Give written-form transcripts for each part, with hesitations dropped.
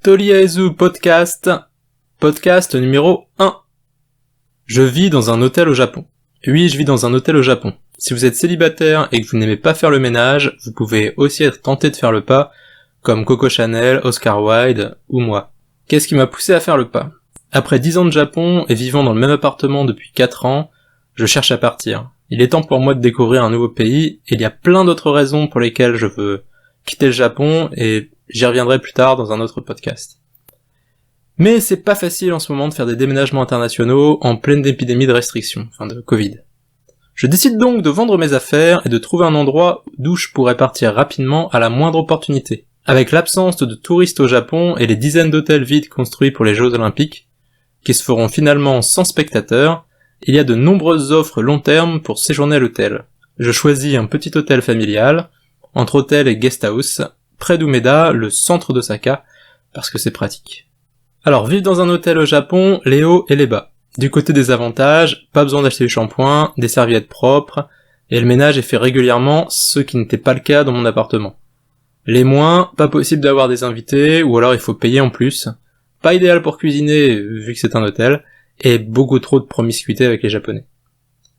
Toliaezu Podcast, podcast numéro 1. Je vis dans un hôtel au Japon. Oui, je vis dans un hôtel au Japon. Si vous êtes célibataire et que vous n'aimez pas faire le ménage, vous pouvez aussi être tenté de faire le pas, comme Coco Chanel, Oscar Wilde ou moi. Qu'est-ce qui m'a poussé à faire le pas ? Après 10 ans de Japon et vivant dans le même appartement depuis 4 ans, je cherche à partir. Il est temps pour moi de découvrir un nouveau pays, et il y a plein d'autres raisons pour lesquelles je veux quitter le Japon, et j'y reviendrai plus tard dans un autre podcast. Mais c'est pas facile en ce moment de faire des déménagements internationaux en pleine épidémie de restrictions, de Covid. Je décide donc de vendre mes affaires et de trouver un endroit d'où je pourrais partir rapidement à la moindre opportunité. Avec l'absence de touristes au Japon et les dizaines d'hôtels vides construits pour les Jeux Olympiques, qui se feront finalement sans spectateurs, il y a de nombreuses offres long terme pour séjourner à l'hôtel. Je choisis un petit hôtel familial, entre hôtel et guest house, près d'Umeda, le centre d'Osaka, parce que c'est pratique. Alors, vivre dans un hôtel au Japon, les hauts et les bas. Du côté des avantages, pas besoin d'acheter du shampoing, des serviettes propres, et le ménage est fait régulièrement, ce qui n'était pas le cas dans mon appartement. Les moins, pas possible d'avoir des invités, ou alors il faut payer en plus. Pas idéal pour cuisiner, vu que c'est un hôtel, et beaucoup trop de promiscuité avec les Japonais.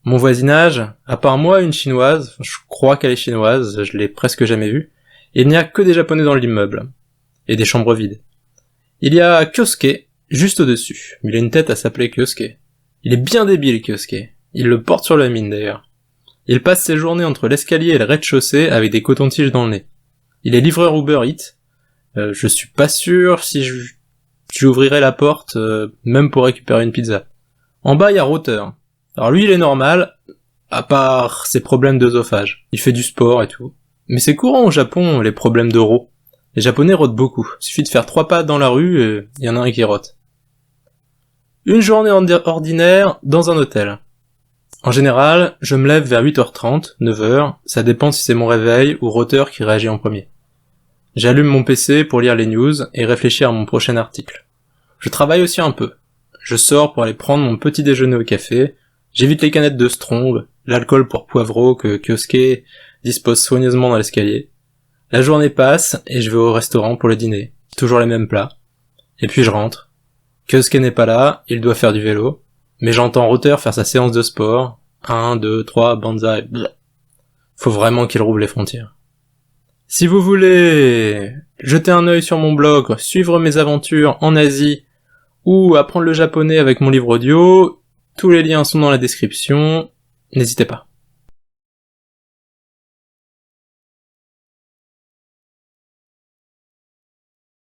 Mon voisinage, à part moi, une chinoise, je crois qu'elle est chinoise, je l'ai presque jamais vue, et il n'y a que des Japonais dans l'immeuble, et des chambres vides. Il y a Kyosuke, juste au-dessus, il a une tête à s'appeler Kyosuke. Il est bien débile, Kyosuke. Il le porte sur la mine, d'ailleurs. Il passe ses journées entre l'escalier et le rez-de-chaussée avec des cotons-tiges dans le nez. Il est livreur Uber Eats. Je suis pas sûr si j'ouvrirais la porte, même pour récupérer une pizza. En bas, il y a Router. Alors lui, il est normal, à part ses problèmes d'œsophage. Il fait du sport et tout. Mais c'est courant au Japon, les problèmes de rot. Les Japonais rotent beaucoup. Il suffit de faire 3 pas dans la rue et il y en a un qui rote. Une journée ordinaire dans un hôtel. En général, je me lève vers 8h30, 9h, ça dépend si c'est mon réveil ou Router qui réagit en premier. J'allume mon PC pour lire les news et réfléchir à mon prochain article. Je travaille aussi un peu. Je sors pour aller prendre mon petit déjeuner au café, j'évite les canettes de Strong, l'alcool pour poivreau que Kyosuke dispose soigneusement dans l'escalier. La journée passe et je vais au restaurant pour le dîner. Toujours les mêmes plats. Et puis je rentre. Kyosuke n'est pas là, il doit faire du vélo. Mais j'entends Router faire sa séance de sport. 1, 2, 3, banzai, bleh. Faut vraiment qu'il rouvre les frontières. Si vous voulez jeter un œil sur mon blog, suivre mes aventures en Asie, ou apprendre le japonais avec mon livre audio, tous les liens sont dans la description, n'hésitez pas.